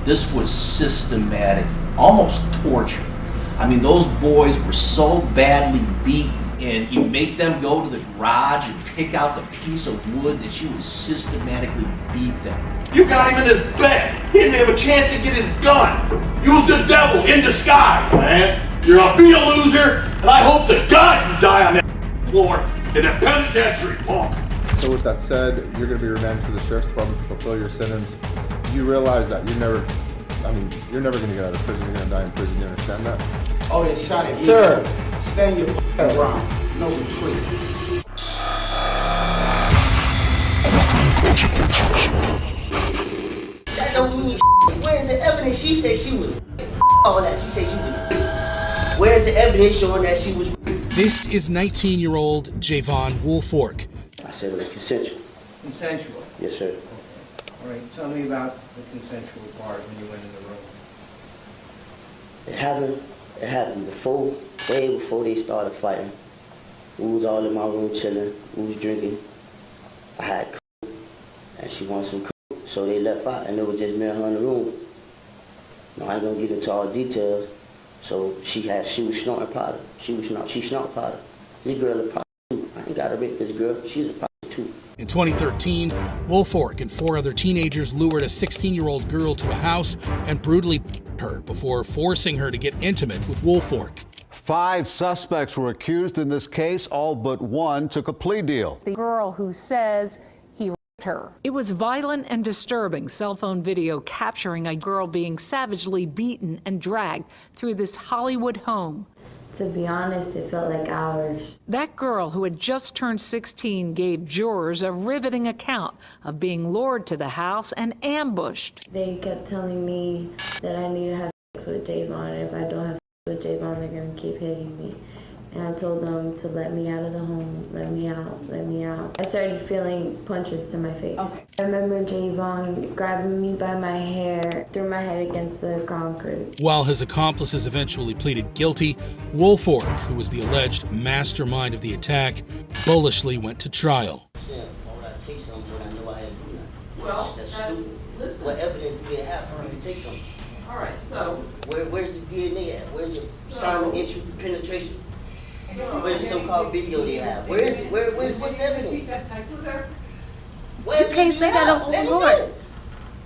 This was systematic, almost torture. I mean, those boys were so badly beaten, and you make them go to the garage and pick out the piece of wood that you would systematically beat them. You got him in his bed. He didn't have a chance to get his gun. Use the devil in disguise, man. You're a loser, and I hope to God you die on that floor in a penitentiary, punk. So with that said, you're going to be remanded to the Sheriff's Department to fulfill your sentence. You realize that you're never going to get out of prison. You're going to die in prison. You understand that? Oh, they shot at me. Sir, stand your ground. No retreat. That don't mean where's the evidence? She said she was all that. She said she was. Where's the evidence showing that she was? This is 19-year-old Jayvon Woolfork. I said it was consensual. Consensual? Yes, sir. All right, tell me about the consensual part when you went in the room. It happened way before they started fighting. We was all in my room chilling. We was drinking. I had coke, and she wanted some coke, so they left out, and it was just me and her in the room. Now I ain't gonna get into all details. So she was snorting powder. She snorted powder. This girl is a prostitute. I ain't got to rape this girl. She's a prostitute. In 2013, Woolfork and 4 other teenagers lured a 16-year-old girl to a house and brutally her before forcing her to get intimate with Woolfork. 5 suspects were accused in this case. All but one took a plea deal. The girl who says he raped her. It was violent and disturbing cell phone video capturing a girl being savagely beaten and dragged through this Hollywood home. To be honest, it felt like hours. That girl, who had just turned 16, gave jurors a riveting account of being lured to the house and ambushed. They kept telling me that I need to have sex with Jayvon, and if I don't have sex with Jayvon, they're going to keep hitting me. And I told them to let me out of the home, let me out, let me out. I started feeling punches to my face. Okay. I remember Jayvon grabbing me by my hair, threw my head against the concrete. While his accomplices eventually pleaded guilty, Woolfork, who was the alleged mastermind of the attack, bullishly went to trial. Well, that's stupid. Listen. What evidence do they have for me to take something? All right, so Where's the DNA at? Where's the sign of entry penetration? Where's the so-called video they have? What's the evidence? You can't say that on the Lord.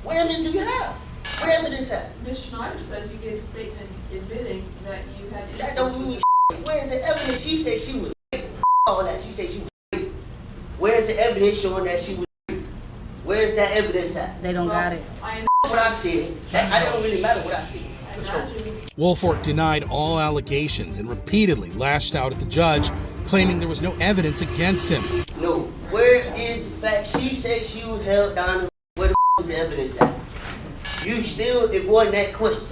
What evidence do you have? What evidence have? Ms. Schneider says you gave a statement admitting that you had. That don't mean where's the evidence? She said she was all that. She said she was. Where's the evidence showing that she was? Where's that evidence at? They don't got it. What I said. I don't really matter what I said. Woolfork denied all allegations and repeatedly lashed out at the judge, claiming there was no evidence against him. No, where is the fact? She said she was held down. Where the is the evidence at? You still avoiding that question.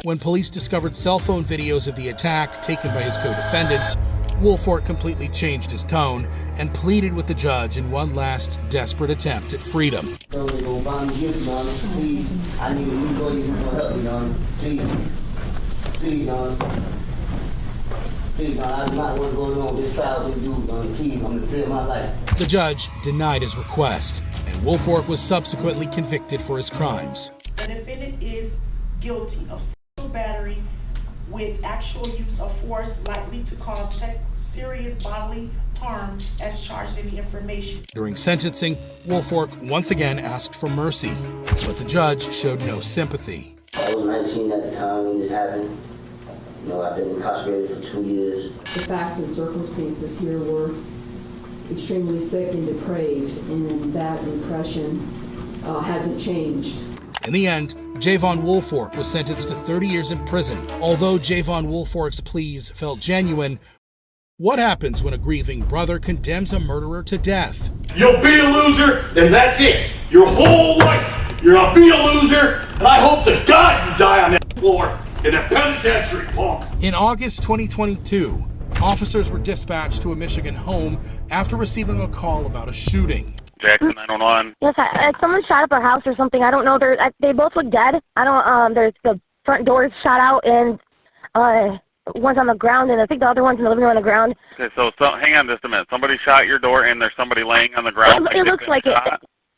When police discovered cell phone videos of the attack taken by his co-defendants, Woolfork completely changed his tone and pleaded with the judge in one last desperate attempt at freedom. So they gonna buy me gifts, Mom. Please, I need a new lawyer who's gonna help me, Mom. Please, Mom. Please, Mom. I do not want to go along with this trial with this dude, Mom. Please, I'm gonna fear my life. The judge denied his request, and Woolfork was subsequently convicted for his crimes. The defendant is guilty of sexual battery with actual use of force likely to cause serious bodily harm as charged in the information. During sentencing, Woolfork once again asked for mercy, but the judge showed no sympathy. I was 19 at the time when it happened. You know, I've been incarcerated for 2 years. The facts and circumstances here were extremely sick and depraved, and that impression hasn't changed. In the end, Jayvon Woolfork was sentenced to 30 years in prison. Although Jayvon Woolfork's pleas felt genuine, what happens when a grieving brother condemns a murderer to death? You'll be a loser, and that's it. Your whole life, you're gonna be a loser, and I hope to God you die on that floor in a penitentiary, punk. In August 2022, officers were dispatched to a Michigan home after receiving a call about a shooting. Jackson 911. Yes, someone shot up our house or something. I don't know. They both look dead. I don't. There's the front door is shot out, and one's on the ground, and I think the other one's in the living room on the ground. Okay, so hang on just a minute. Somebody shot your door, and there's somebody laying on the ground. It looks like it.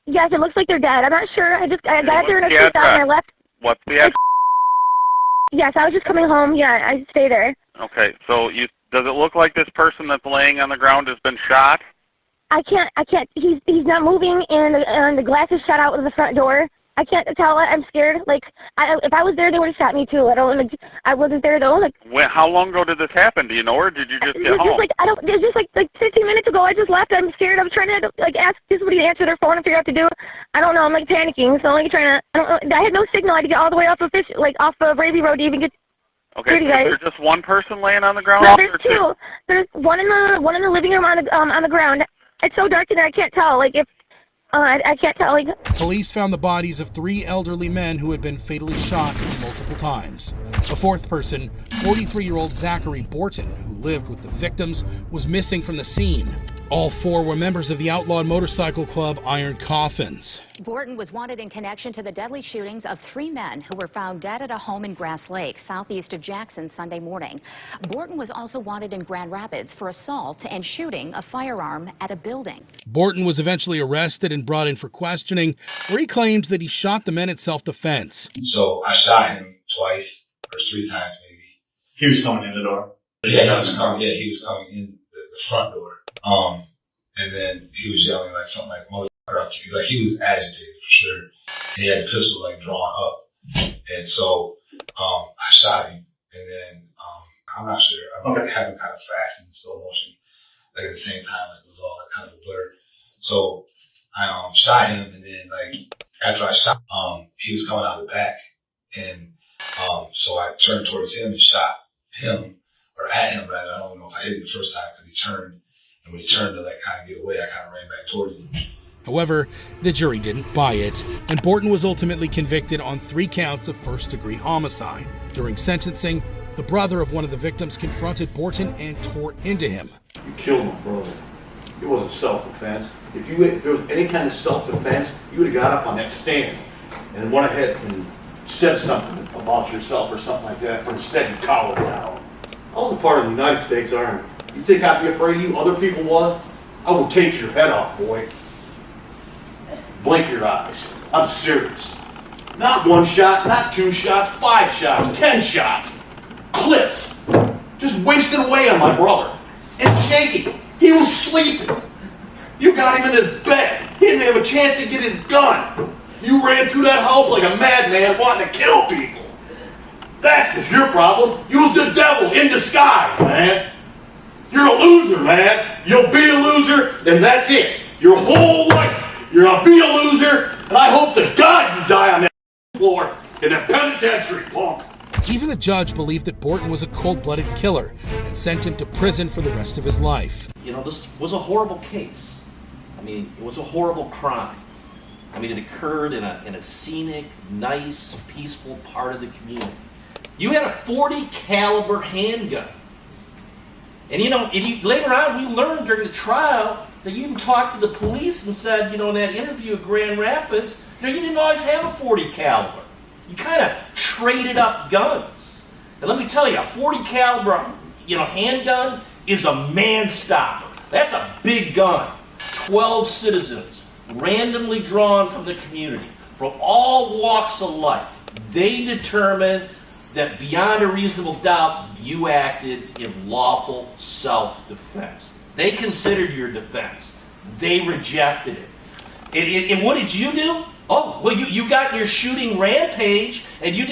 Yes, it looks like they're dead. I'm not sure. I got there and I What's the out and I left. What's the address? Yes, I was just coming home. Yeah, I stay there. Okay, so does it look like this person that's laying on the ground has been shot? I can't. He's not moving, and the glass is shot out of the front door. I can't tell. I'm scared. Like, if I was there, they would have shot me too. I wasn't there though. Like, How long ago did this happen? Do you know, or did you just get home? It was just like 15 minutes ago. I just left. I'm scared. I'm trying to ask somebody to answer their phone and figure out what to do. I don't know. I'm panicking. So I'm trying to. I don't know. I had no signal. I had to get all the way off of Ravy Road to even get. Okay, is there just one person laying on the ground? No, there's two. There's one in the living room on the ground. It's so dark in there I can't tell. I can't tell. Police found the bodies of 3 elderly men who had been fatally shot multiple times. A fourth person, 43-year-old Zacharie Borton, who lived with the victims, was missing from the scene. All 4 were members of the outlawed motorcycle club Iron Coffins. Borton was wanted in connection to the deadly shootings of 3 men who were found dead at a home in Grass Lake, southeast of Jackson, Sunday morning. Borton was also wanted in Grand Rapids for assault and shooting a firearm at a building. Borton was eventually arrested and brought in for questioning, where he claimed that he shot the men in self-defense. So I shot him twice, or 3 times maybe. He was coming in the door? Yeah, he was coming in the front door. And then he was yelling something like motherfucker up to me. He was agitated for sure. And he had the pistol drawn up. And so I shot him, and then I'm not sure. I'm having kind of fast and slow motion at the same time. It was all kind of a blur. So I shot him, and then after I shot he was coming out of the back, and so I turned towards him and shot him, or at him rather. I don't know if I hit him the first time because he turned. And when he turned to kind of get away, I kind of ran back towards him. However, the jury didn't buy it, and Borton was ultimately convicted on 3 counts of first-degree homicide. During sentencing, the brother of one of the victims confronted Borton and tore into him. You killed my brother. It wasn't self-defense. If there was any kind of self-defense, you would have got up on that stand and went ahead and said something about yourself or something like that, but instead you cowered down. I was a part of the United States Army. You think I'd be afraid of you? Other people was? I will take your head off, boy. Blink your eyes. I'm serious. Not 1 shot, not 2 shots, 5 shots, 10 shots. Clips. Just wasting away on my brother. And shaking. He was sleeping. You got him in his bed. He didn't have a chance to get his gun. You ran through that house like a madman wanting to kill people. That's your problem. You was the devil in disguise, man. You're a loser, man. You'll be a loser, and that's it. Your whole life, you're gonna be a loser, and I hope to God you die on that floor in the penitentiary, punk. Even the judge believed that Borton was a cold-blooded killer and sent him to prison for the rest of his life. This was a horrible case. It was a horrible crime. It occurred in a scenic, nice, peaceful part of the community. You had a .40 caliber handgun. And later on we learned during the trial that you even talked to the police and said, in that interview at Grand Rapids, you didn't always have a .40 caliber. You kind of traded up guns. And let me tell you, a .40 caliber, handgun is a man stopper. That's a big gun. 12 citizens, randomly drawn from the community, from all walks of life. They determined that beyond a reasonable doubt, you acted in lawful self-defense. They considered your defense. They rejected it. And what did you do? Oh, well, you got in your shooting rampage, and you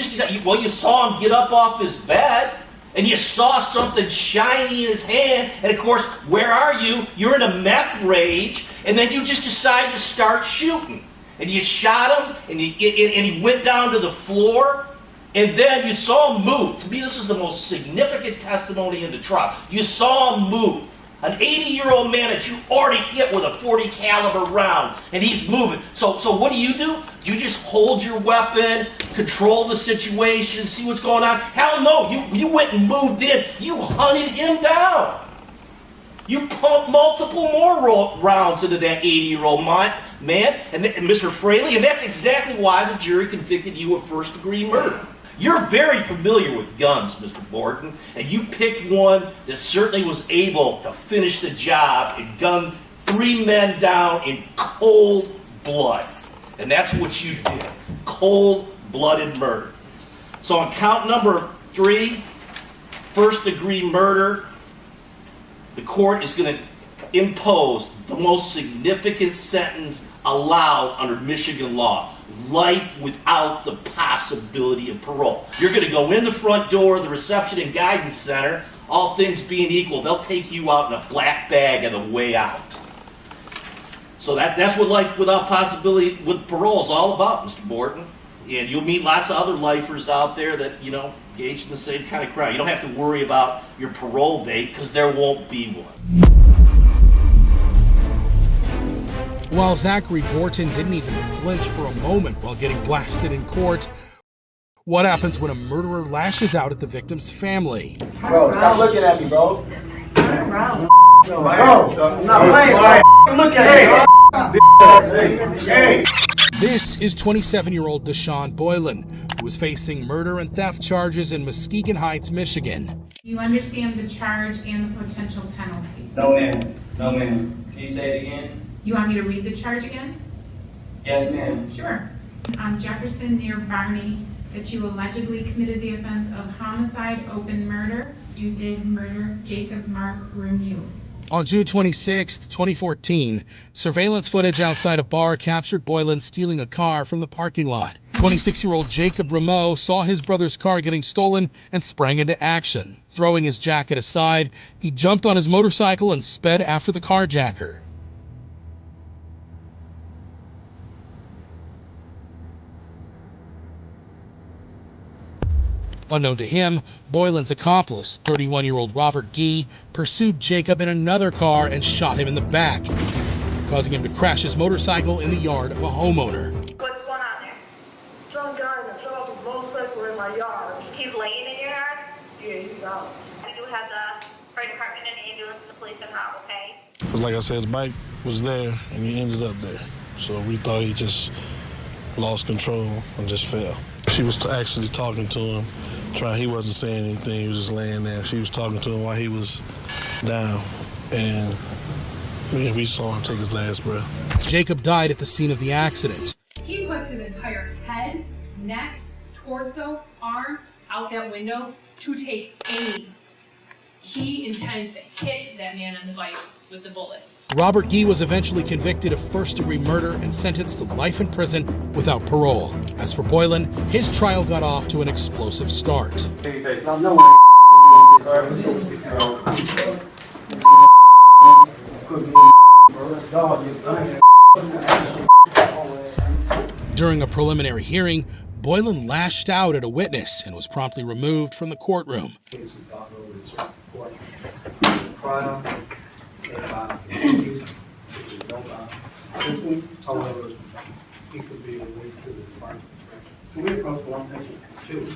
saw him get up off his bed, and you saw something shiny in his hand, and of course, where are you? You're in a meth rage, and then you just decide to start shooting. And you shot him, and he went down to the floor, and then you saw him move. To me, this is the most significant testimony in the trial. You saw him move. An 80-year-old man that you already hit with a .40 caliber round, and he's moving. So what do? Do you just hold your weapon, control the situation, see what's going on? Hell no, you went and moved in. You hunted him down. You pumped multiple more rounds into that 80-year-old man, and Mr. Fraley, and that's exactly why the jury convicted you of first-degree murder. You're very familiar with guns, Mr. Borton, and you picked one that certainly was able to finish the job and gun 3 men down in cold blood. And that's what you did. Cold-blooded murder. So on count number 3, first-degree murder, the court is going to impose the most significant sentence allowed under Michigan law. Life without the possibility of parole. You're going to go in the front door of the reception and guidance center, all things being equal, they'll take you out in a black bag on the way out. So that's what life without possibility with parole is all about, Mr. Borton. And you'll meet lots of other lifers out there that, engage in the same kind of crime. You don't have to worry about your parole date because there won't be one. While Zacharie Borton didn't even flinch for a moment while getting blasted in court, what happens when a murderer lashes out at the victim's family? Bro, stop looking at me, bro. Bro, I'm not playing. Look at me. This is 27-year-old Dashawn Boylan, who is facing murder and theft charges in Muskegon Heights, Michigan. You understand the charge and the potential penalty? No, ma'am. No, ma'am. Can you say it again? You want me to read the charge again? Yes, ma'am. Sure. On Jefferson near Barney, that you allegedly committed the offense of homicide, open murder. You did murder Jacob Mark Renew. On June 26, 2014, surveillance footage outside a bar captured Boylan stealing a car from the parking lot. 26-year-old Jacob Rameau saw his brother's car getting stolen and sprang into action. Throwing his jacket aside, he jumped on his motorcycle and sped after the carjacker. Unknown to him, Boylan's accomplice, 31-year-old Robert Gee, pursued Jacob in another car and shot him in the back, causing him to crash his motorcycle in the yard of a homeowner. What's going on there? Some guy that shot his motorcycle in my yard. He's laying in your yard? Yeah, he's out. We do have the fire department and the ambulance and the police en route, okay? Because like I said, his bike was there and he ended up there. So we thought he just lost control and just fell. She was actually talking to him. He wasn't saying anything, he was just laying there. She was talking to him while he was down, and we saw him take his last breath. Jacob died at the scene of the accident. He puts his entire head, neck, torso, arm out that window to take aim. He intends to hit that man on the bike with the bullet. Robert Gee was eventually convicted of first-degree murder and sentenced to life in prison without parole. As for Boylan, his trial got off to an explosive start. During a preliminary hearing, Boylan lashed out at a witness and was promptly removed from the courtroom. However, he could be released to the department. Can we approach one section two?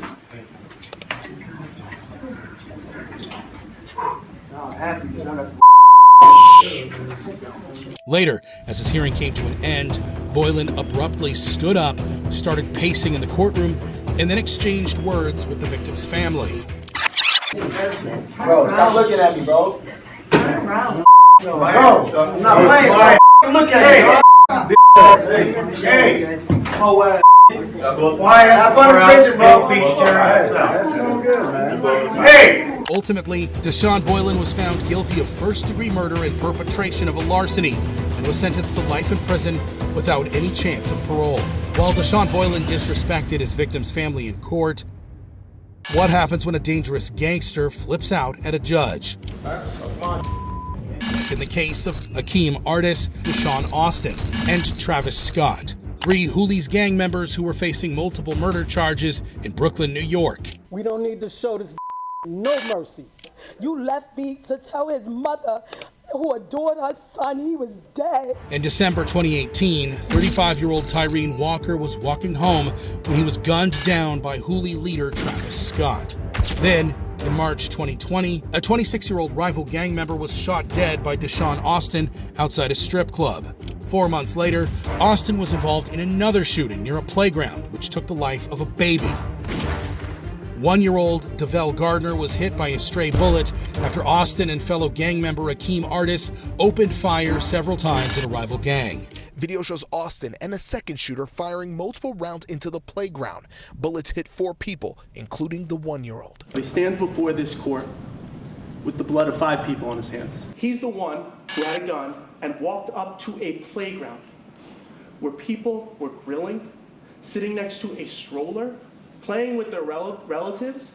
Later, as his hearing came to an end, Boylan abruptly stood up, started pacing in the courtroom, and then exchanged words with the victim's family. Bro, stop looking at me, bro. Bro, I'm not playing. Look at me. Hey. Have fun in prison, bro. Hey. Ultimately, Dashawn Boylan was found guilty of first-degree murder and perpetration of a larceny and was sentenced to life in prison without any chance of parole. While Dashawn Boylan disrespected his victim's family in court, what happens when a dangerous gangster flips out at a judge? In the case of Akeem Artis, Deshaun Austin, and Travis Scott, 3 Hoolies Gang members who were facing multiple murder charges in Brooklyn, New York. We don't need to show this no mercy. You left me to tell his mother, who adored her son, he was dead. In December 2018, 35-year-old Tyreen Walker was walking home when he was gunned down by Hoolie leader Travis Scott. Then, in March 2020, a 26-year-old rival gang member was shot dead by Deshaun Austin outside a strip club. 4 months later, Austin was involved in another shooting near a playground, which took the life of a baby. 1-year-old Devell Gardner was hit by a stray bullet after Austin and fellow gang member Akeem Artis opened fire several times at a rival gang. Video shows Austin and a second shooter firing multiple rounds into the playground. Bullets hit 4 people, including the 1-year-old. He stands before this court with the blood of 5 people on his hands. He's the one who had a gun and walked up to a playground where people were grilling, sitting next to a stroller, playing with their relatives,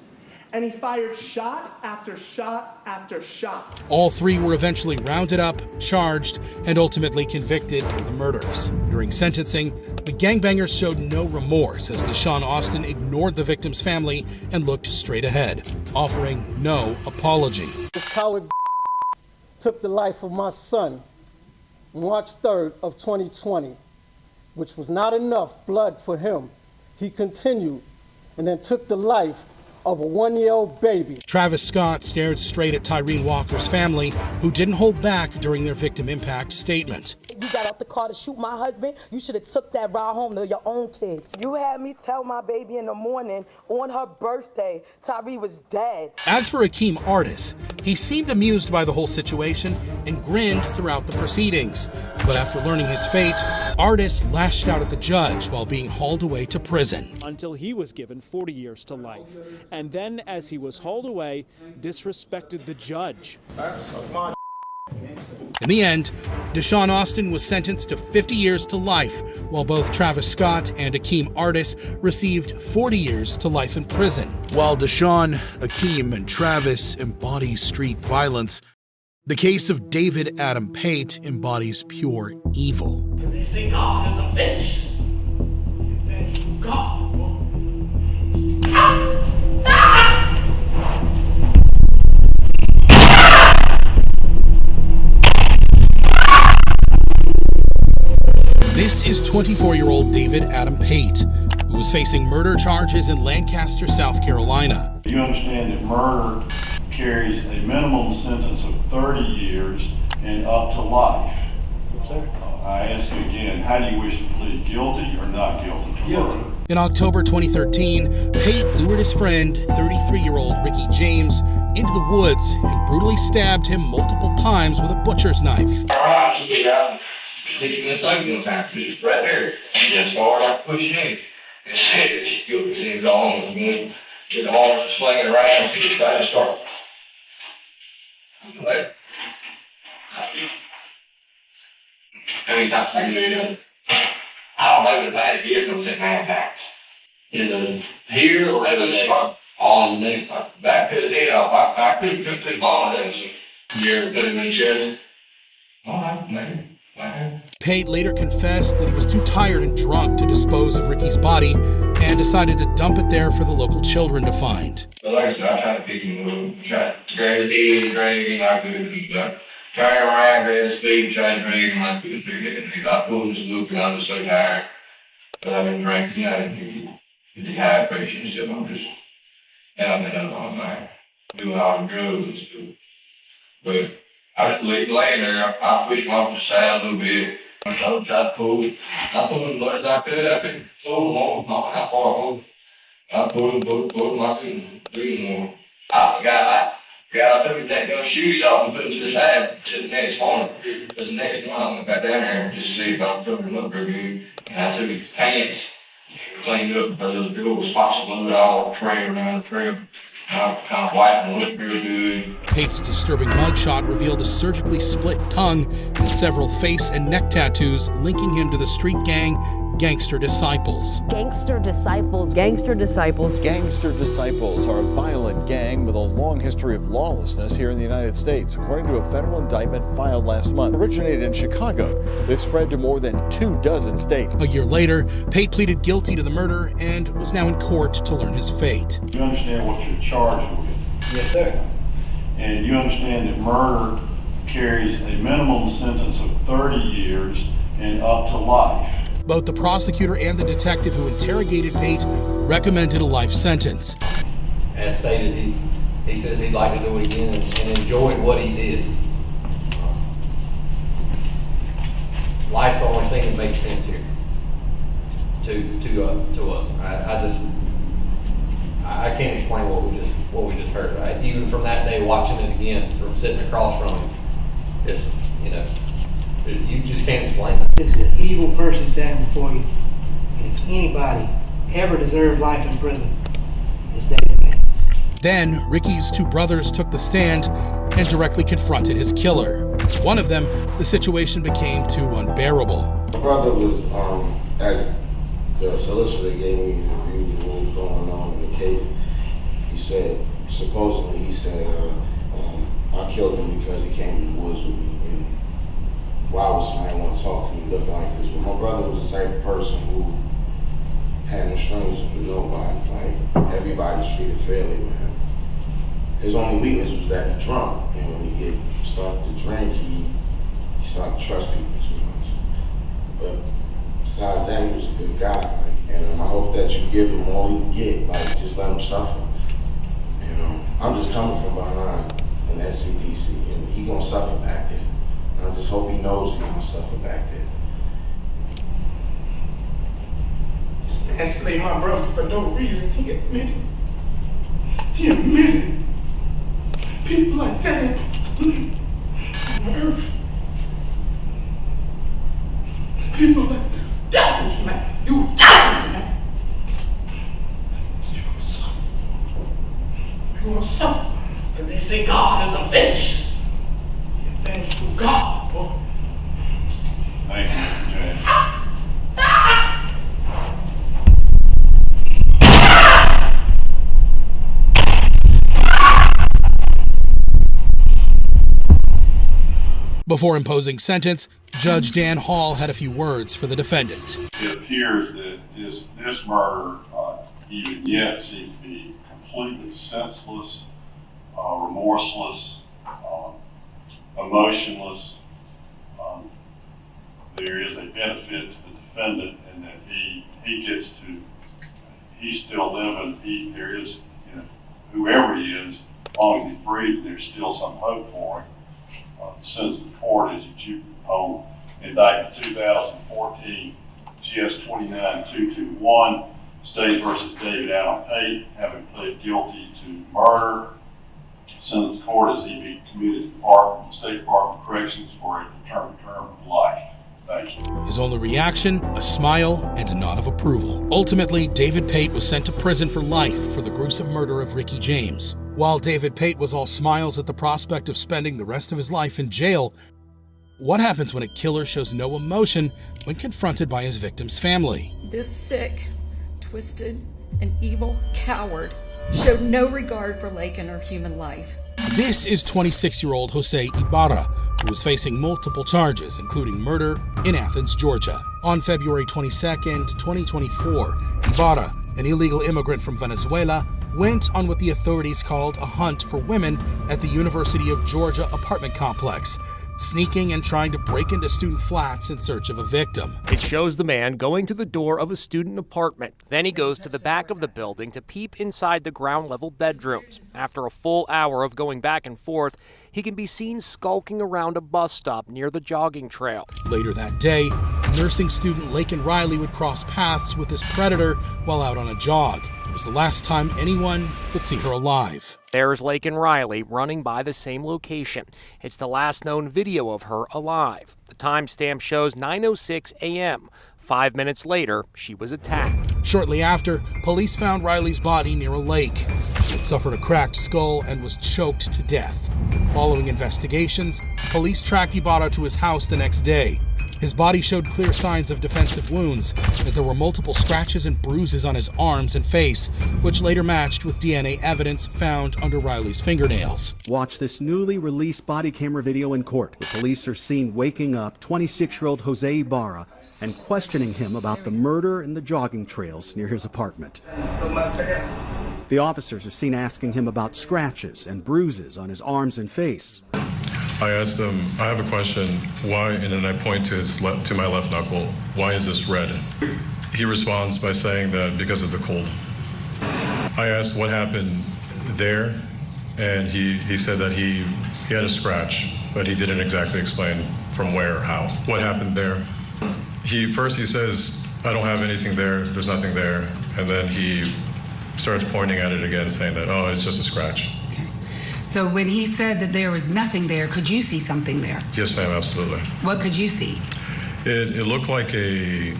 and he fired shot after shot after shot. All 3 were eventually rounded up, charged, and ultimately convicted for the murders. During sentencing, the gangbangers showed no remorse as Dashawn Austin ignored the victim's family and looked straight ahead, offering no apology. This coward took the life of my son March 3rd of 2020, which was not enough blood for him. He continued and then took the life of a 1-year-old baby. Travis Scott stared straight at Tyreen Walker's family, who didn't hold back during their victim impact statement. You got out the car to shoot my husband. You should have took that ride home to your own kids. You had me tell my baby in the morning on her birthday Tyree was dead. As for Akeem Artis, he seemed amused by the whole situation and grinned throughout the proceedings. But after learning his fate, Artis lashed out at the judge while being hauled away to prison. Until he was given 40 years to life. And then, as he was hauled away, disrespected the judge. In the end, Dashawn Austin was sentenced to 50 years to life, while both Travis Scott and Akeem Artis received 40 years to life in prison. While Dashawn, Akeem, and Travis embody street violence, the case of David Adam Pate embodies pure evil. They say God is a vengeance. God. This is 24-year-old David Adam Pate, who is facing murder charges in Lancaster, South Carolina. You understand that murder carries a minimum sentence of 30 years and up to life. Yes, sir. I ask you again, how do you wish to plead, guilty or not guilty to murder? In October 2013, Pate lured his friend, 33-year-old Ricky James, into the woods and brutally stabbed him multiple times with a butcher's knife. Sticking the thing in the factory, right there. And as far as I push in, and said it, she killed his arms, and then the arms slinging around, and she tried to start. Anytime I do it, I don't know if I had to get them to hand back. Either here or ever they on the back to the head off. I couldn't put the ball in. You ever put him in chest? All right, man. Pate later confessed that he was too tired and drunk to dispose of Ricky's body and decided to dump it there for the local children to find. But like I said, I tried to pick him up, try to grab his head, drag him like this, try around, grab his feet, try to drag him like this. I pulled his loop and I was so tired. But I've been drinking, the dehydration and stuff. I'm just, and I've been up all night, doing all the drugs and stuff. But I just laying there, I pushed him off the side a little bit. I tried to pull it. I pulled him as much as I could. I couldn't pull him on, not how far home. I pulled him, I couldn't do more. I got up and take those shoes off and put them to the side to the next corner. To the next one, I went back down there and just see if I was covering him up real good. And I took his pants, cleaned up, but those big old spots of blood all trail around the trail. Kind of white and looked real good. Pate's disturbing mugshot revealed a surgically split tongue and several face and neck tattoos linking him to the street gang Gangster Disciples. Gangster Disciples. Gangster Disciples. Gangster Disciples are a violent gang with a long history of lawlessness here in the United States, according to a federal indictment filed last month. Originated in Chicago, they've spread to more than 24 states. A year later, Pate pleaded guilty to the murder and was now in court to learn his fate. You understand what you're charged with? Yes, sir. And you understand that murder carries a minimum sentence of 30 years and up to life. Both the prosecutor and the detective who interrogated Pate recommended a life sentence. As stated, he says he'd like to do it again and enjoyed what he did. Life's the only thing that makes sense here to us. I can't explain what we just heard. Right? Even from that day, watching it again, from sitting across from him, it's You just can't explain it. This is an evil person standing before you. And if anybody ever deserved life in prison, it's David Pate. Then, Ricky's two brothers took the stand and directly confronted his killer. One of them, the situation became too unbearable. My brother was, as the solicitor gave me the views of what was going on in the case, he said, supposedly he said, I killed him because he came in the woods with me. And why would somebody want to talk to me looking like this? Well, my brother was the type of person who had no strangers with nobody. Like, everybody treated fairly with him. His only weakness was that he drunk. And when he started to drink, he started to trust people too much. But besides that, he was a good guy. Like, and I hope that you give him all he can get. Like, just let him suffer. I'm just coming from behind an SCDC, and he gonna suffer back there. And I just hope he knows he's gonna suffer back there. This man slayed my brother for no reason. He admitted. He admitted. People like that ain't supposed to live on earth. People like that. Devils, man. You devil, man. You're gonna suffer. You're gonna suffer. Because they say God is a vengeance. You're vengeful God, boy. Thank you, Jay. Before imposing sentence, Judge Dan Hall had a few words for the defendant. It appears that this murder, even yet, seems to be completely senseless, remorseless, emotionless. There is a benefit to the defendant in that he's still living. There is, whoever he is, as long as he's breathing, there's still some hope for him. The sentence of the court is that you hold indictment 2014 GS 29221, State versus David Allen Pate, having pled guilty to murder. Sentence of the court is he be committed to the State Department of Corrections for a determined term of life. Thank you. His only reaction, a smile and a nod of approval. Ultimately, David Pate was sent to prison for life for the gruesome murder of Ricky James. While David Pate was all smiles at the prospect of spending the rest of his life in jail, what happens when a killer shows no emotion when confronted by his victim's family? This sick, twisted, and evil coward showed no regard for Lakin or human life. This is 26-year-old Jose Ibarra, who is facing multiple charges, including murder in Athens, Georgia. On February 22nd, 2024, Ibarra, an illegal immigrant from Venezuela, went on what the authorities called a hunt for women at the University of Georgia apartment complex, sneaking and trying to break into student flats in search of a victim. It shows the man going to the door of a student apartment. Then he goes to the back of the building to peep inside the ground-level bedrooms. After a full hour of going back and forth, he can be seen skulking around a bus stop near the jogging trail. Later that day, nursing student Lakin Riley would cross paths with this predator while out on a jog. It was the last time anyone would see her alive. There's Lakin Riley running by the same location. It's the last known video of her alive. The timestamp shows 9:06 a.m. 5 minutes later, she was attacked. Shortly after, police found Riley's body near a lake. She had suffered a cracked skull and was choked to death. Following investigations, police tracked Ibarra to his house the next day. His body showed clear signs of defensive wounds, as there were multiple scratches and bruises on his arms and face, which later matched with DNA evidence found under Riley's fingernails. Watch this newly released body camera video in court. The police are seen waking up 26-year-old Jose Ibarra and questioning him about the murder in the jogging trails near his apartment. The officers are seen asking him about scratches and bruises on his arms and face. I asked him, I have a question, why, and then I point to my left knuckle, why is this red? He responds by saying that because of the cold. I asked what happened there, and he said that he had a scratch, but he didn't exactly explain from where or how. What happened there? First he says, I don't have anything there, there's nothing there, and then he starts pointing at it again, saying that, oh, it's just a scratch. So when he said that there was nothing there, could you see something there? Yes, ma'am, absolutely. What could you see? It looked like I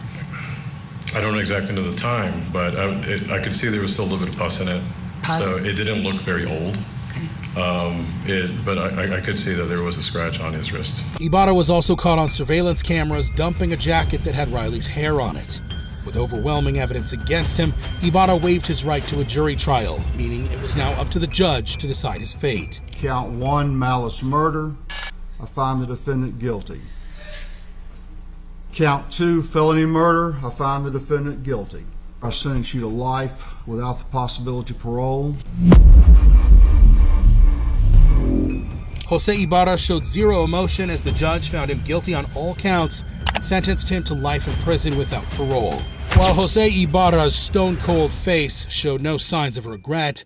don't know exactly the time, but I could see there was still a little bit of pus in it. Pus? So it didn't look very old. But I could see that there was a scratch on his wrist. Ibarra was also caught on surveillance cameras dumping a jacket that had Riley's hair on it. With overwhelming evidence against him, Ibarra waived his right to a jury trial, meaning it was now up to the judge to decide his fate. Count 1, malice murder. I find the defendant guilty. Count 2, felony murder. I find the defendant guilty. I sentence you to life without the possibility of parole. Jose Ibarra showed zero emotion as the judge found him guilty on all counts and sentenced him to life in prison without parole. While Jose Ibarra's stone-cold face showed no signs of regret,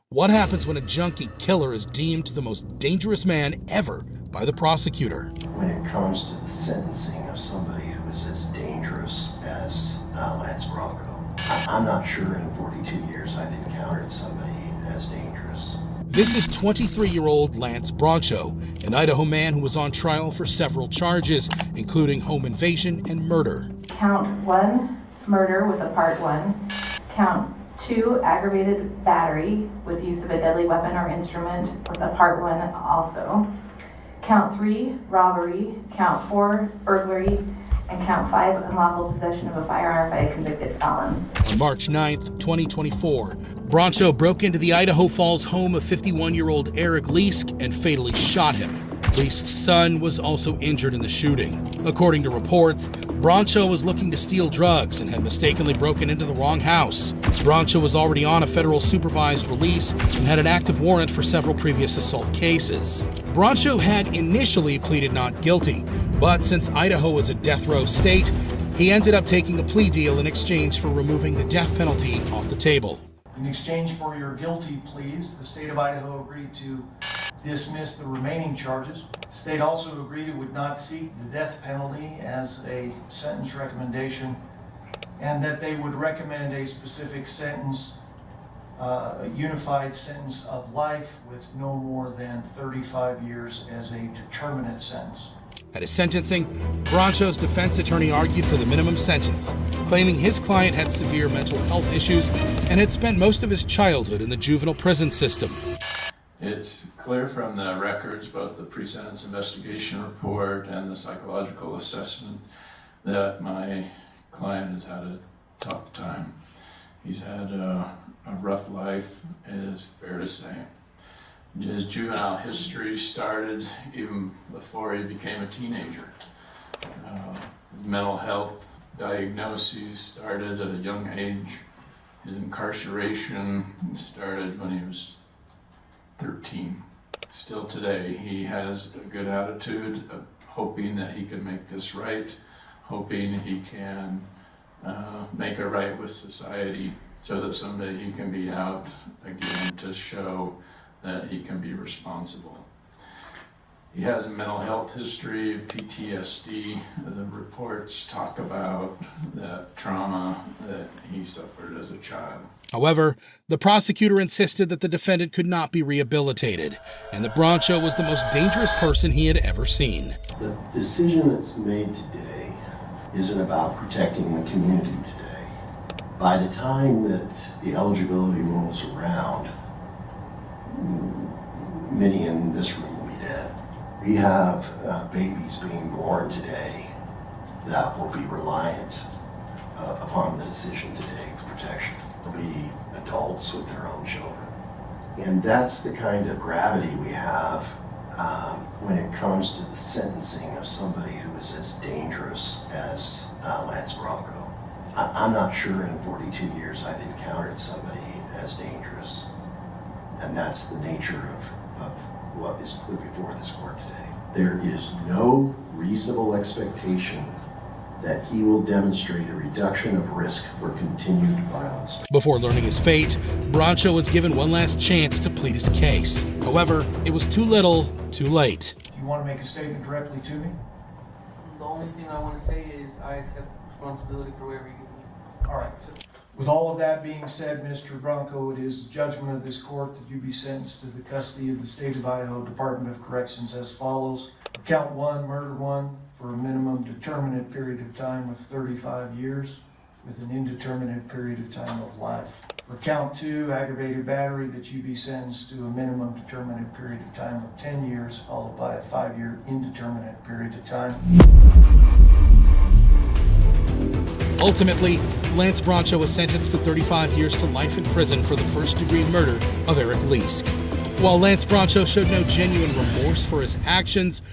what happens when a junkie killer is deemed the most dangerous man ever by the prosecutor? When it comes to the sentencing of somebody who is as dangerous as Lance Broncho, I'm not sure in 42 years I've encountered somebody as dangerous. This is 23-year-old Lance Broncho, an Idaho man who was on trial for several charges, including home invasion and murder. Count 1, murder with a part 1. Count 2, aggravated battery with use of a deadly weapon or instrument with a part 1 also. Count 3, robbery. Count 4, burglary. And count 5, unlawful possession of a firearm by a convicted felon. On March 9th, 2024, Broncho broke into the Idaho Falls home of 51-year-old Eric Leask and fatally shot him. Leask's son was also injured in the shooting. According to reports, Broncho was looking to steal drugs and had mistakenly broken into the wrong house. Broncho was already on a federal supervised release and had an active warrant for several previous assault cases. Broncho had initially pleaded not guilty, but since Idaho is a death row state, he ended up taking a plea deal in exchange for removing the death penalty off the table. In exchange for your guilty pleas, the state of Idaho agreed to dismiss the remaining charges. The state also agreed it would not seek the death penalty as a sentence recommendation, and that they would recommend a specific sentence, a unified sentence of life with no more than 35 years as a determinate sentence. At his sentencing, Broncho's defense attorney argued for the minimum sentence, claiming his client had severe mental health issues and had spent most of his childhood in the juvenile prison system. It's clear from the records, both the pre-sentence investigation report and the psychological assessment, that my client has had a tough time. He's had a rough life, it is fair to say. His juvenile history started even before he became a teenager. Mental health diagnoses started at a young age. His incarceration started when he was 13. Still today, he has a good attitude, hoping that he can make this right, hoping he can make it right with society so that someday he can be out again to show that he can be responsible. He has a mental health history, PTSD. The reports talk about that trauma that he suffered as a child. However, the prosecutor insisted that the defendant could not be rehabilitated, and that Broncho was the most dangerous person he had ever seen. The decision that's made today isn't about protecting the community today. By the time that the eligibility rolls around, many in this room will be dead. We have babies being born today that will be reliant upon the decision today for protection. They'll be adults with their own children. And that's the kind of gravity we have when it comes to the sentencing of somebody who is as dangerous as Lance Broncho. I'm not sure in 42 years I've encountered somebody as dangerous. And that's the nature of what is put before this court today. There is no reasonable expectation that he will demonstrate a reduction of risk for continued violence. Before learning his fate, Broncho was given one last chance to plead his case. However, it was too little, too late. Do you want to make a statement directly to me? The only thing I want to say is I accept responsibility for whatever you give me. All right. With all of that being said, Mr. Broncho, it is the judgment of this court that you be sentenced to the custody of the State of Idaho Department of Corrections as follows. Count 1, murder 1, for a minimum determinate period of time of 35 years with an indeterminate period of time of life. For count 2, aggravated battery, that you be sentenced to a minimum determinate period of time of 10 years, followed by a 5-year indeterminate period of time. Ultimately, Lance Broncho was sentenced to 35 years to life in prison for the first-degree murder of Eric Leask. While Lance Broncho showed no genuine remorse for his actions,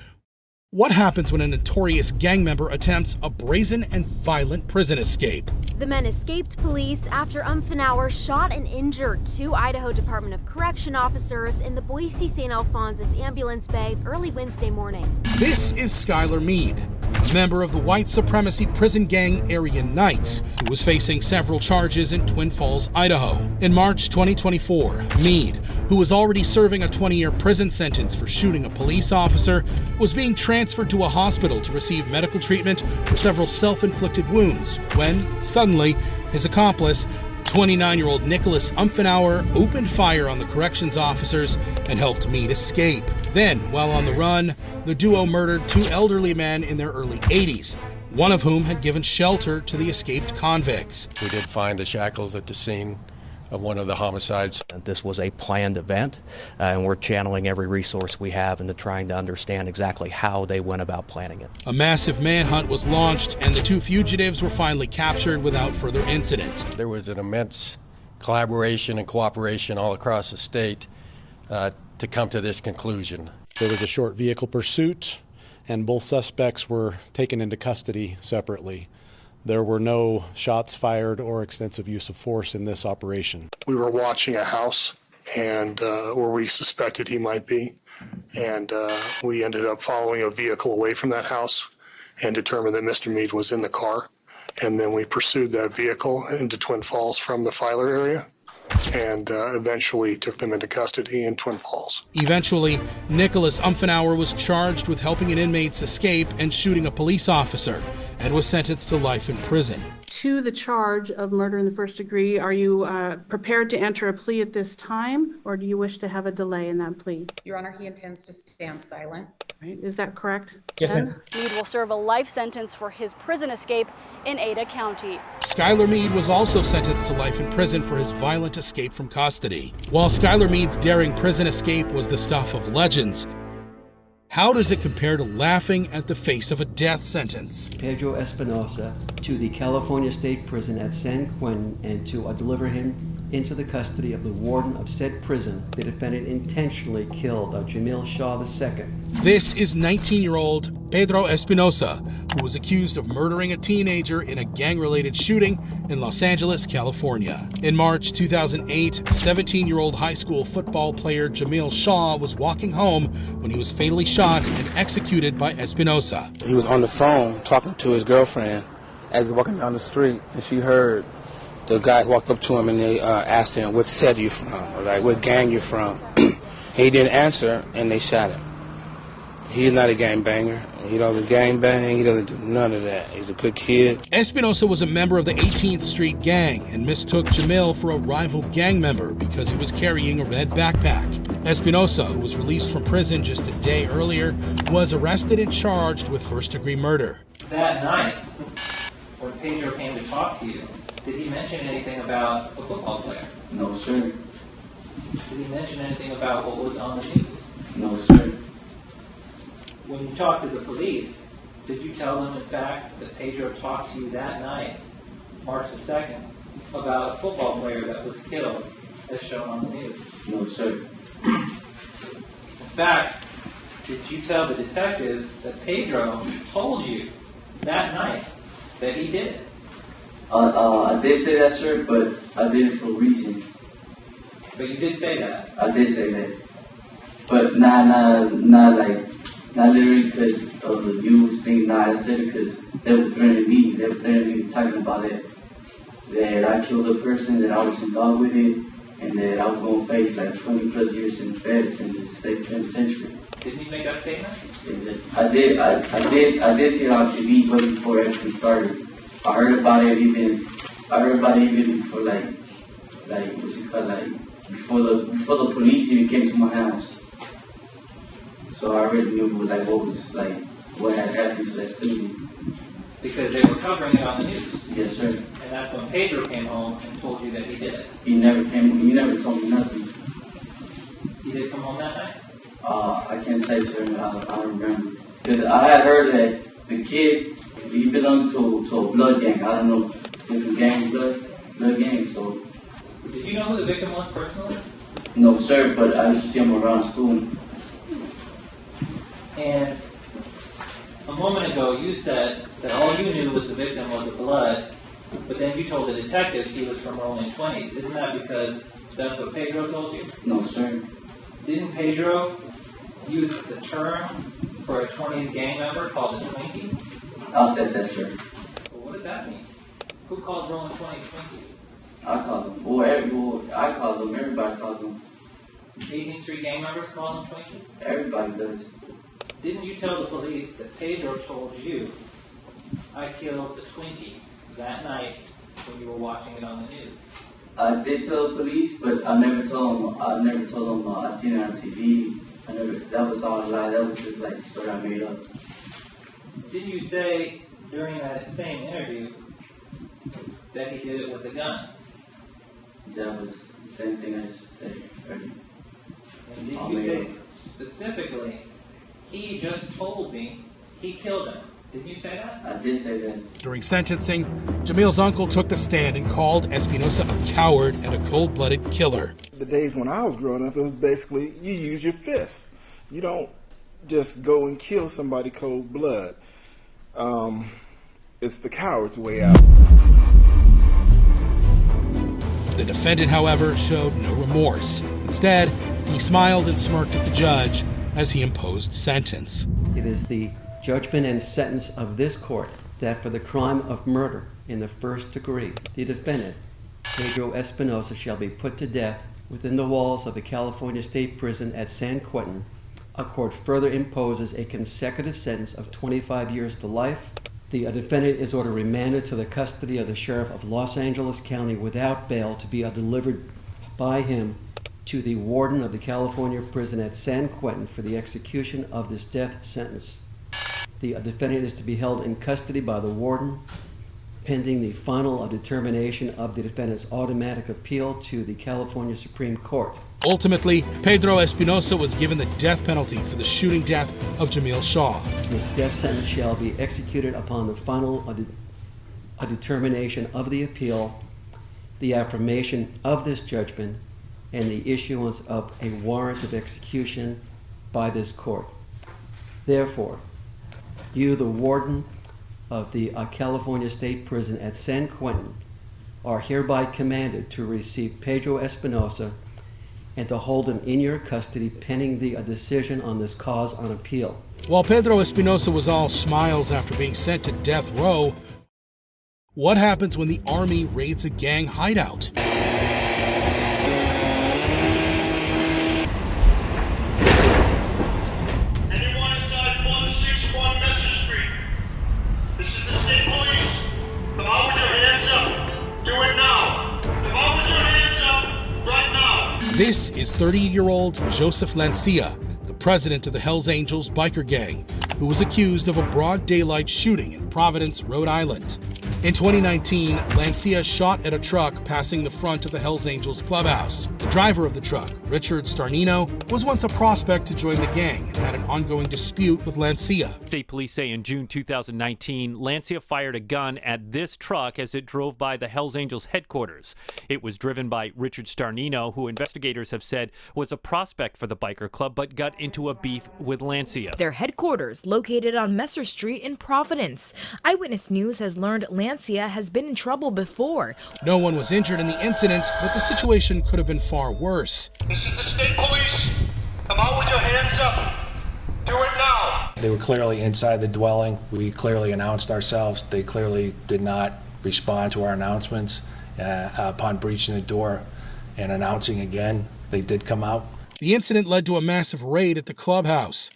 what happens when a notorious gang member attempts a brazen and violent prison escape? The men escaped police after Umphenour shot and injured 2 Idaho Department of Correction officers in the Boise St. Alphonsus ambulance bay early Wednesday morning. This is Skylar Meade, a member of the white supremacy prison gang Aryan Knights, who was facing several charges in Twin Falls, Idaho. In March 2024, Meade, who was already serving a 20-year prison sentence for shooting a police officer, was being transferred to a hospital to receive medical treatment for several self-inflicted wounds when, suddenly, his accomplice, 29-year-old Nicholas Umphenour, opened fire on the corrections officers and helped Meade escape. Then, while on the run, the duo murdered 2 elderly men in their early 80s, one of whom had given shelter to the escaped convicts. We did find the shackles at the scene of one of the homicides. This was a planned event, and we're channeling every resource we have into trying to understand exactly how they went about planning it. A massive manhunt was launched, and the 2 fugitives were finally captured without further incident. There was an immense collaboration and cooperation all across the state to come to this conclusion. There was a short vehicle pursuit, and both suspects were taken into custody separately. There were no shots fired or extensive use of force in this operation. We were watching a house and where we suspected he might be, and we ended up following a vehicle away from that house and determined that Mr. Meade was in the car. And then we pursued that vehicle into Twin Falls from the Filer area and eventually took them into custody in Twin Falls. Eventually, Nicholas Umphenour was charged with helping an inmate's escape and shooting a police officer, and was sentenced to life in prison. To the charge of murder in the first degree, are you prepared to enter a plea at this time, or do you wish to have a delay in that plea? Your Honor, he intends to stand silent. Right. Is that correct? Yes, ma'am. Meade will serve a life sentence for his prison escape in Ada County. Skylar Meade was also sentenced to life in prison for his violent escape from custody. While Skylar Meade's daring prison escape was the stuff of legends, how does it compare to laughing at the face of a death sentence? Pedro Espinoza to the California State Prison at San Quentin and to deliver him into the custody of the warden of said prison. The defendant intentionally killed Jamil Shaw II. This is 19-year-old Pedro Espinoza, who was accused of murdering a teenager in a gang-related shooting in Los Angeles, California. In March 2008, 17-year-old high school football player Jamil Shaw was walking home when he was fatally shot and executed by Espinoza. He was on the phone talking to his girlfriend as he was walking down the street, and she heard the guy walked up to him and they asked him, what set you from, or like, what gang you from? He didn't answer, and they shot him. He's not a gangbanger. He doesn't gangbang. He doesn't do none of that. He's a good kid. Espinoza was a member of the 18th Street Gang and mistook Jamil for a rival gang member because he was carrying a red backpack. Espinoza, who was released from prison just a day earlier, was arrested and charged with first-degree murder. That night, when Pedro came to talk to you, did he mention anything about a football player? No, sir. Did he mention anything about what was on the news? No, sir. When you talked to the police, did you tell them, in fact, that Pedro talked to you that night, March the 2nd, about a football player that was killed, as shown on the news? No, sir. In fact, did you tell the detectives that Pedro told you that night that he did it? I did say that, sir, but I did it for a reason. But you did say that? I did say that. But not literally because of the news thing. Nah, I said it because they were threatening me. They were threatening me, talking about it. That I killed a person, that I was involved with it, and that I was going to face like 20 plus years in feds in the state penitentiary. Didn't you make that statement? I did see it on TV way before everything started. I heard about it even everybody even before what's it called, before the police even came to my house. So I already knew what had happened to that student. Because they were covering it on the news. Yes, sir. And that's when Pedro came home and told you that he did it. He never told me nothing. He did come home that night? I can't say, sir. I don't remember. Because I had heard that the kid, he belonged to a blood gang. I don't know, different gangs, blood gangs. So. Did you know who the victim was personally? No, sir, but I used to see him around school. And a moment ago, you said that all you knew was the victim was the blood, but then you told the detectives he was from Rolling 20s. Isn't that because that's what Pedro told you? No, sir. Didn't Pedro use the term for a 20s gang member called a Twinkie? I said that, sir. Well, what does that mean? Who calls Rolling 20s Twinkies? I call them. I call them. Everybody calls them. 18th Street gang members call them Twinkies? Everybody does. Didn't you tell the police that Pedro told you, I killed the Twinkie that night when you were watching it on the news? I did tell the police, but I never told them. I seen it on TV. That was all a lie. That was just the story I made up. Didn't you say during that same interview that he did it with a gun? That was the same thing I said earlier. And did you say specifically, he just told me he killed him? Didn't you say that? I did say that. During sentencing, Jamil's uncle took the stand and called Espinoza a coward and a cold-blooded killer. The days when I was growing up, it was basically you use your fists. You don't just go and kill somebody cold blood. It's the coward's way out. The defendant, however, showed no remorse. Instead, he smiled and smirked at the judge as he imposed sentence. It is the judgment and sentence of this court that for the crime of murder in the first degree, the defendant, Pedro Espinoza, shall be put to death within the walls of the California State Prison at San Quentin. A court further imposes a consecutive sentence of 25 years to life. The defendant is ordered remanded to the custody of the Sheriff of Los Angeles County without bail to be delivered by him to the warden of the California prison at San Quentin for the execution of this death sentence. The defendant is to be held in custody by the warden pending the final determination of the defendant's automatic appeal to the California Supreme Court. Ultimately, Pedro Espinoza was given the death penalty for the shooting death of Jamil Shaw. This death sentence shall be executed upon the final determination of the appeal, the affirmation of this judgment, and the issuance of a warrant of execution by this court. Therefore, you, the warden of the California State Prison at San Quentin, are hereby commanded to receive Pedro Espinoza and to hold him in your custody pending the decision on this cause on appeal. While Pedro Espinoza was all smiles after being sent to death row, what happens when the Army raids a gang hideout? This is 30-year-old Joseph Lancia, the president of the Hells Angels biker gang, who was accused of a broad daylight shooting in Providence, Rhode Island. In 2019, Lancia shot at a truck passing the front of the Hells Angels clubhouse. The driver of the truck, Richard Starnino, was once a prospect to join the gang and had an ongoing dispute with Lancia. State police say in June 2019, Lancia fired a gun at this truck as it drove by the Hells Angels headquarters. It was driven by Richard Starnino, who investigators have said was a prospect for the biker club but got into a beef with Lancia. Their headquarters located on Messer Street in Providence. Eyewitness News has learned Lancia has been in trouble before. No one was injured in the incident, but the situation could have been far worse. This is the state police. Come out with your hands up. Do it now. They were clearly inside the dwelling. We clearly announced ourselves. They clearly did not respond to our announcements. Upon breaching the door and announcing again, they did come out. The incident led to a massive raid at the clubhouse.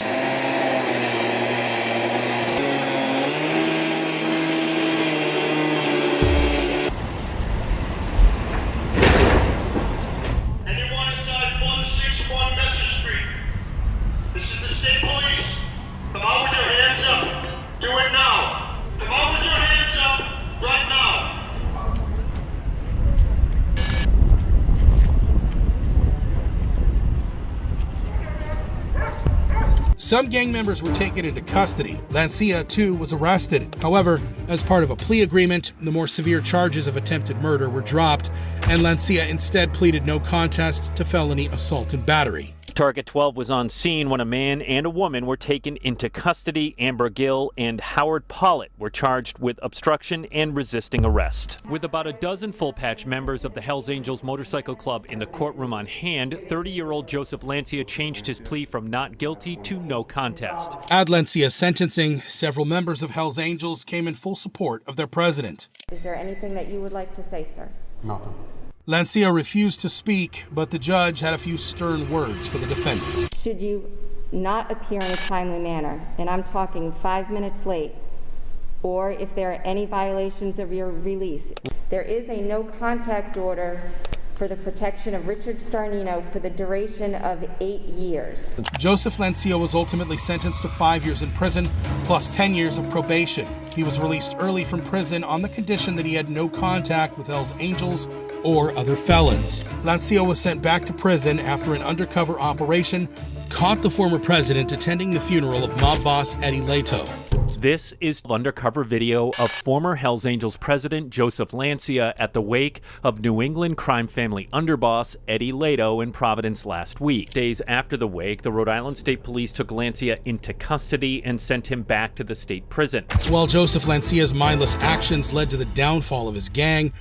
Some gang members were taken into custody. Lancia, too, was arrested. However, as part of a plea agreement, the more severe charges of attempted murder were dropped, and Lancia instead pleaded no contest to felony assault and battery. Target 12 was on scene when a man and a woman were taken into custody. Amber Gill and Howard Pollitt were charged with obstruction and resisting arrest. With about a dozen full-patch members of the Hells Angels Motorcycle Club in the courtroom on hand, 30-year-old Joseph Lancia changed his plea from not guilty to no contest. At Lancia's sentencing, several members of Hells Angels came in full support of their president. Is there anything that you would like to say, sir? Nothing. Lancia refused to speak, but the judge had a few stern words for the defendant. Should you not appear in a timely manner, and I'm talking 5 minutes late, or if there are any violations of your release, there is a no contact order for the protection of Richard Starnino for the duration of 8 years. Joseph Lancia was ultimately sentenced to 5 years in prison, plus 10 years of probation. He was released early from prison on the condition that he had no contact with Hells Angels or other felons. Lancia was sent back to prison after an undercover operation caught the former president attending the funeral of mob boss Eddie Leto. This is undercover video of former Hells Angels president Joseph Lancia at the wake of New England crime family underboss Eddie Leto in Providence last week. Days after the wake, the Rhode Island State Police took Lancia into custody and sent him back to the state prison. While Joseph Lancia's mindless actions led to the downfall of his gang,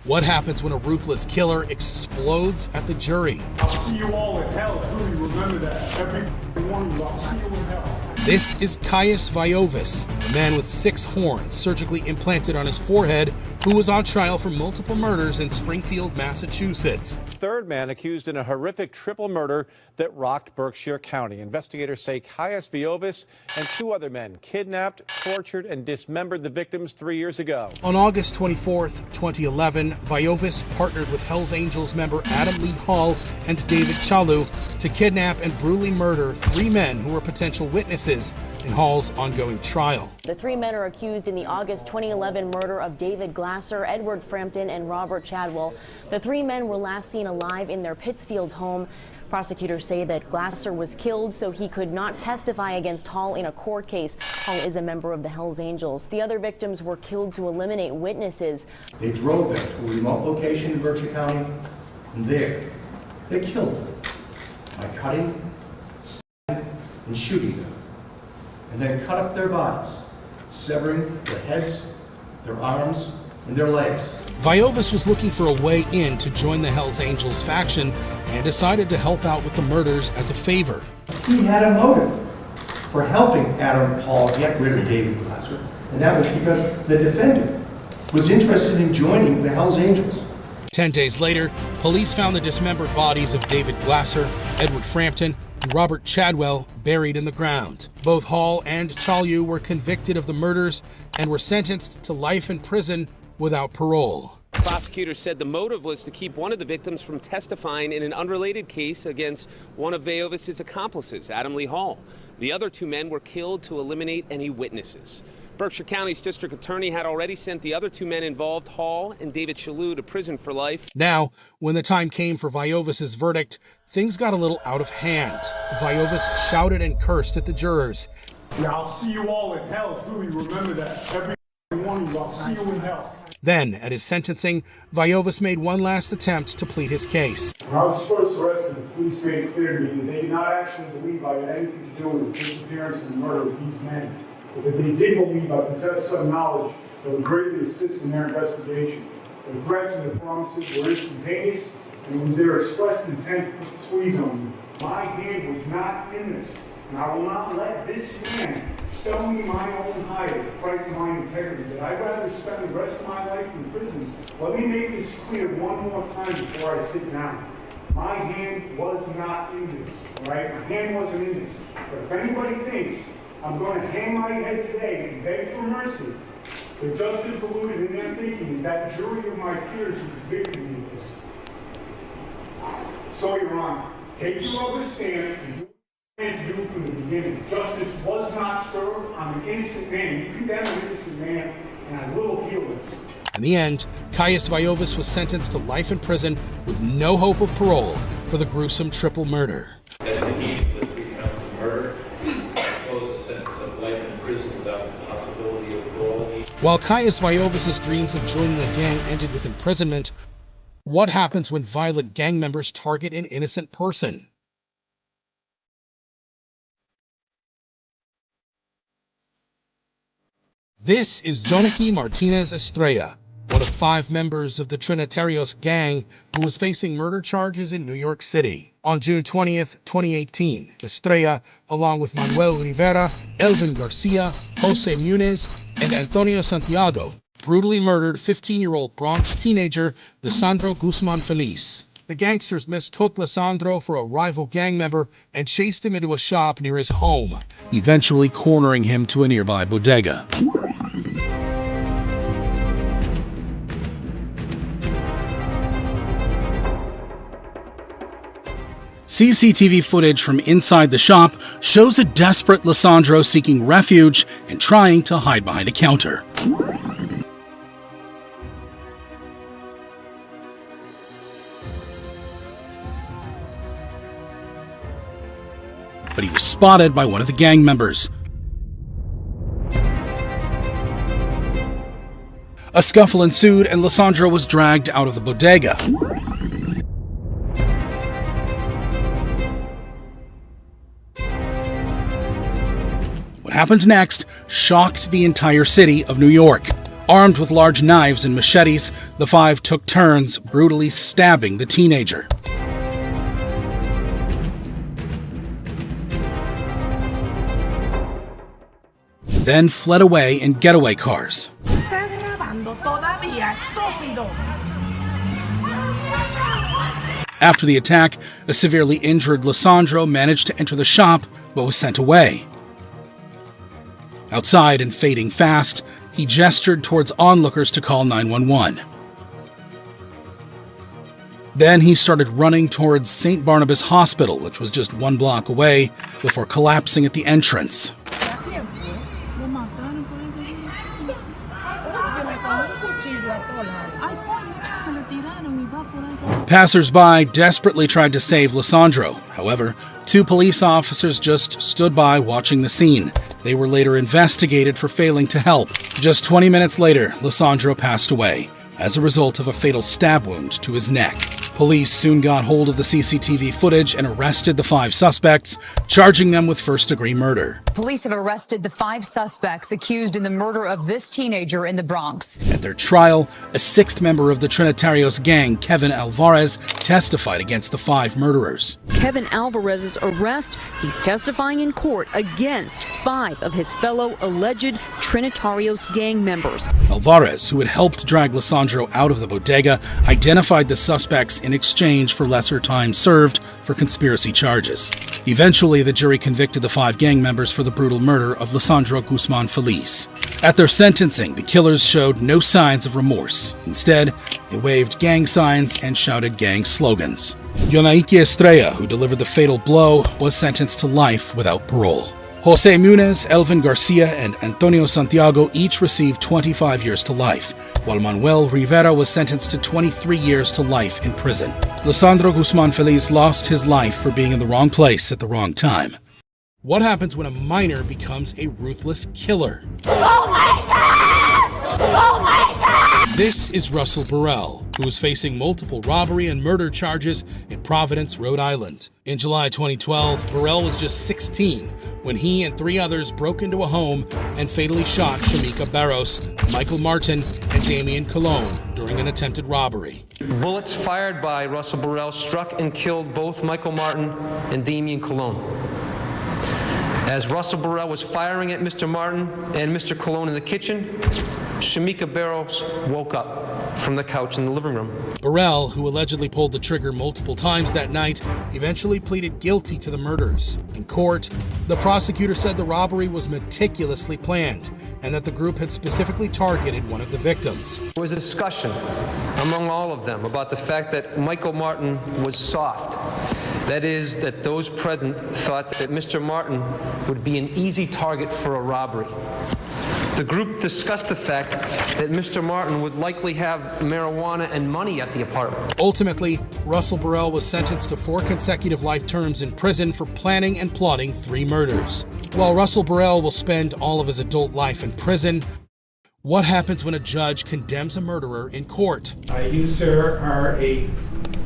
what happens when a ruthless killer explodes at the jury? I'll see you all in hell. Really remember that. Every one of you, I'll see you in hell. This is Caius Veiovis, a man with 6 horns surgically implanted on his forehead who was on trial for multiple murders in Springfield, Massachusetts. Third man accused in a horrific triple murder that rocked Berkshire County. Investigators say Caius Veiovis and 2 other men kidnapped, tortured, and dismembered the victims 3 years ago. On August 24th, 2011, Veiovis partnered with Hells Angels member Adam Lee Hall and David Chalue to kidnap and brutally murder 3 men who were potential witnesses in Hall's ongoing trial. The 3 men are accused in the August 2011 murder of David Glasser, Edward Frampton, and Robert Chadwell. The 3 men were last seen alive in their Pittsfield home. Prosecutors say that Glasser was killed so he could not testify against Hall in a court case. Hall is a member of the Hells Angels. The other victims were killed to eliminate witnesses. They drove them to a remote location in Berkshire County, and there they killed them by cutting, stabbing, and shooting them, and then cut up their bodies, severing their heads, their arms, and their legs. Veiovis was looking for a way in to join the Hells Angels faction and decided to help out with the murders as a favor. He had a motive for helping Adam Paul get rid of David Glasser, and that was because the defendant was interested in joining the Hells Angels. 10 days later, police found the dismembered bodies of David Glasser, Edward Frampton, and Robert Chadwell buried in the ground. Both Hall and Chalue were convicted of the murders and were sentenced to life in prison without parole. Prosecutors said the motive was to keep one of the victims from testifying in an unrelated case against one of Veiovis' accomplices, Adam Lee Hall. The other 2 men were killed to eliminate any witnesses. Berkshire County's district attorney had already sent the other 2 men involved, Hall and David Chalue, to prison for life. Now, when the time came for Veiovis' verdict, things got a little out of hand. Veiovis shouted and cursed at the jurors. Yeah, I'll see you all in hell. Truly remember that. Every one of you, I'll see you in hell. Then, at his sentencing, Veiovis made one last attempt to plead his case. When I was first arrested, the police made it clear to me that they did not actually believe I had anything to do with the disappearance and the murder of these men. But that they did believe I possessed some knowledge that would greatly assist in their investigation. The threats and the promises were instantaneous, and it was their expressed intent to put the squeeze on me. My hand was not in this, and I will not let this man sell me my own hide at the price of my integrity, that I'd rather spend the rest of my life in prison. Let me make this clear one more time before I sit down. My hand was not in this, all right? My hand wasn't in this. But if anybody thinks I'm going to hang my head today and beg for mercy, they're just as deluded in their thinking as that jury of my peers who convicted me of this. So, Your Honor, take your rubber stamp and do what you plan to do from the beginning. Justice was not served. I'm an innocent man. You condemn an innocent man, and I will appeal this. In the end, Caius Veiovis was sentenced to life in prison with no hope of parole for the gruesome triple murder. As to each of the 3 counts of murder, While Caius Veiovis' dreams of joining the gang ended with imprisonment, what happens when violent gang members target an innocent person? This is Johnny Martinez Estrella, one of 5 members of the Trinitarios Gang who was facing murder charges in New York City. On June 20th, 2018, Estrella, along with Manuel Rivera, Elvin Garcia, Jose Muniz, and Antonio Santiago, brutally murdered 15-year-old Bronx teenager Lisandro Guzman Feliz. The gangsters mistook Lisandro for a rival gang member and chased him into a shop near his home, eventually cornering him to a nearby bodega. CCTV footage from inside the shop shows a desperate Lisandro seeking refuge and trying to hide behind a counter. But he was spotted by one of the gang members. A scuffle ensued and Lisandro was dragged out of the bodega. What happened next shocked the entire city of New York. Armed with large knives and machetes, the 5 took turns brutally stabbing the teenager. Then fled away in getaway cars. After the attack, a severely injured Lisandro managed to enter the shop but was sent away. Outside and fading fast, he gestured towards onlookers to call 911. Then he started running towards St. Barnabas Hospital, which was just 1 block away, before collapsing at the entrance. Passers-by desperately tried to save Lisandro. However, 2 police officers just stood by watching the scene. They were later investigated for failing to help. Just 20 minutes later, Lisandro passed away as a result of a fatal stab wound to his neck. Police soon got hold of the CCTV footage and arrested the 5 suspects, charging them with first-degree murder. Police have arrested the 5 suspects accused in the murder of this teenager in the Bronx. At their trial, a 6th member of the Trinitarios Gang, Kevin Alvarez, testified against the 5 murderers. Kevin Alvarez's arrest, he's testifying in court against 5 of his fellow alleged Trinitarios Gang members. Alvarez, who had helped drag Lisandro out of the bodega, identified the suspects in exchange for lesser time served for conspiracy charges. Eventually, the jury convicted the 5 gang members for the brutal murder of Lisandro Guzman Feliz. At their sentencing, the killers showed no signs of remorse. Instead, they waved gang signs and shouted gang slogans. Johnny Estrella, who delivered the fatal blow, was sentenced to life without parole. Jose Muniz, Elvin Garcia, and Antonio Santiago each received 25 years to life, while Manuel Rivera was sentenced to 23 years to life in prison. Lisandro Guzman Feliz lost his life for being in the wrong place at the wrong time. What happens when a minor becomes a ruthless killer? This is Russel Burrell, who is facing multiple robbery and murder charges in Providence, Rhode Island. In July 2012, Burrell was just 16 when he and 3 others broke into a home and fatally shot Shamika Barros, Michael Martin, and Damian Colon during an attempted robbery. Bullets fired by Russel Burrell struck and killed both Michael Martin and Damian Colon. As Russel Burrell was firing at Mr. Martin and Mr. Colon in the kitchen, Shamika Barros woke up from the couch in the living room. Burrell, who allegedly pulled the trigger multiple times that night, eventually pleaded guilty to the murders. In court, the prosecutor said the robbery was meticulously planned and that the group had specifically targeted one of the victims. There was a discussion among all of them about the fact that Michael Martin was soft. That is, that those present thought that Mr. Martin would be an easy target for a robbery. The group discussed the fact that Mr. Martin would likely have marijuana and money at the apartment. Ultimately, Russel Burrell was sentenced to 4 consecutive life terms in prison for planning and plotting 3 murders. While Russel Burrell will spend all of his adult life in prison, What happens when a judge condemns a murderer in court? You, sir, are a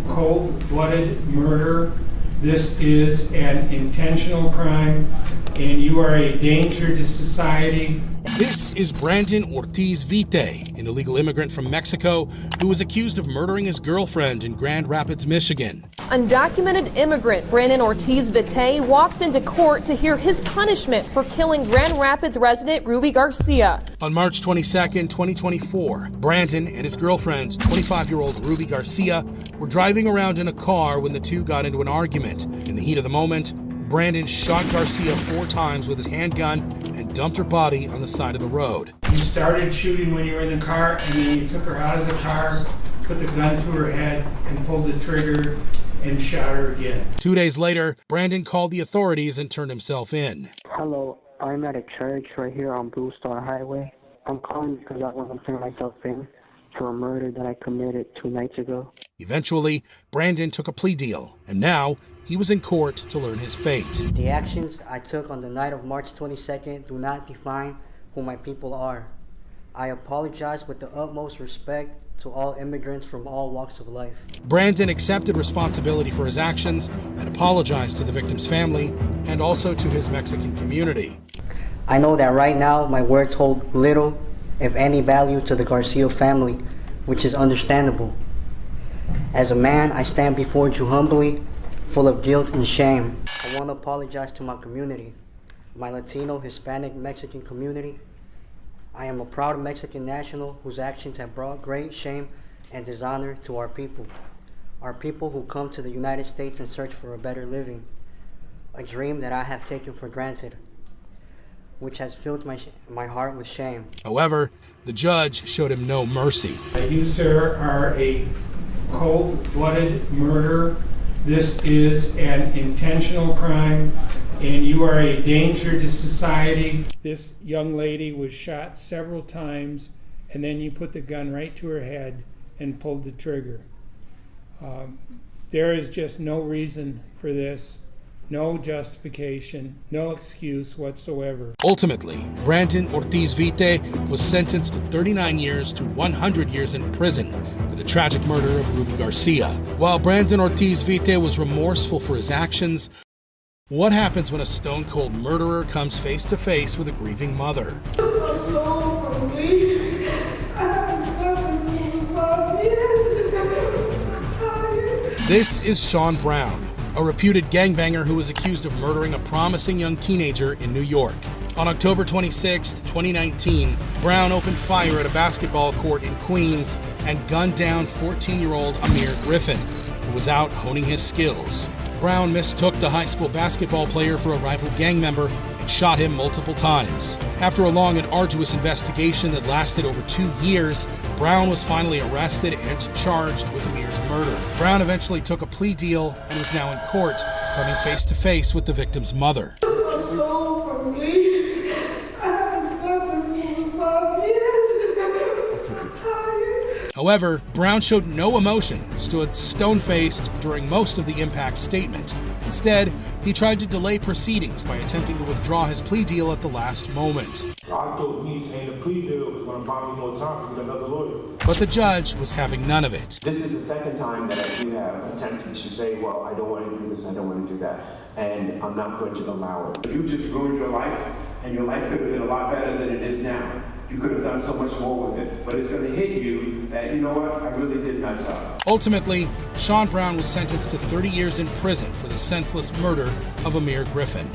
cold-blooded murderer. This is an intentional crime, and you are a danger to society. This is Brandon Ortiz-Vite, an illegal immigrant from Mexico who was accused of murdering his girlfriend in Grand Rapids, Michigan. Undocumented immigrant Brandon Ortiz-Vite walks into court to hear his punishment for killing Grand Rapids resident Ruby Garcia. On March 22nd, 2024, Brandon and his girlfriend, 25-year-old Ruby Garcia, were driving around in a car when the two got into an argument. In the heat of the moment, Brandon shot Garcia 4 times with his handgun and dumped her body on the side of the road. You started shooting when you were in the car, and then you took her out of the car, put the gun to her head, and pulled the trigger and shot her again. 2 days later, Brandon called the authorities and turned himself in. Hello, I'm at a church right here on Blue Star Highway. I'm calling because I want to turn myself in for a murder that I committed 2 nights ago. Eventually, Brandon took a plea deal, and now he was in court to learn his fate. The actions I took on the night of March 22nd do not define who my people are. I apologize with the utmost respect to all immigrants from all walks of life. Brandon accepted responsibility for his actions and apologized to the victim's family and also to his Mexican community. I know that right now my words hold little, if any, value to the Garcia family, which is understandable. As a man, I stand before you humbly, full of guilt and shame. I want to apologize to my community, my Latino, Hispanic, Mexican community. I am a proud Mexican national whose actions have brought great shame and dishonor to our people who come to the United States in search for a better living, a dream that I have taken for granted, which has filled my heart with shame. However, the judge showed him no mercy. You, sir, are a cold-blooded murderer. This is an intentional crime, and you are a danger to society. This young lady was shot several times, and then you put the gun right to her head and pulled the trigger. There is just no reason for this, no justification, no excuse whatsoever. Ultimately, Brandon Ortiz-Vite was sentenced to 39 years to 100 years in prison for the tragic murder of Ruby Garcia. While Brandon Ortiz-Vite was remorseful for his actions, what happens when a stone-cold murderer comes face-to-face with a grieving mother? This is Sean Brown, a reputed gangbanger who was accused of murdering a promising young teenager in New York. On October 26, 2019, Brown opened fire at a basketball court in Queens and gunned down 14-year-old Amir Griffin, who was out honing his skills. Brown mistook the high school basketball player for a rival gang member and shot him multiple times. After a long and arduous investigation that lasted over 2 years, Brown was finally arrested and charged with Amir's murder. Brown eventually took a plea deal and was now in court, coming face to face with the victim's mother. However, Brown showed no emotion and stood stone-faced during most of the impact statement. Instead, he tried to delay proceedings by attempting to withdraw his plea deal at the last moment. I thought me saying the plea deal was going to buy me more time to get another lawyer. But the judge was having none of it. This is the second time that I do have attempted to say, well, I don't want to do this, I don't want to do that, and I'm not going to allow it. You just ruined your life, and your life could have been a lot better than it is now. You could have done so much more with it, but it's going to hit you that, you know what, I really did mess up. Ultimately, Sean Brown was sentenced to 30 years in prison for the senseless murder of Amir Griffin.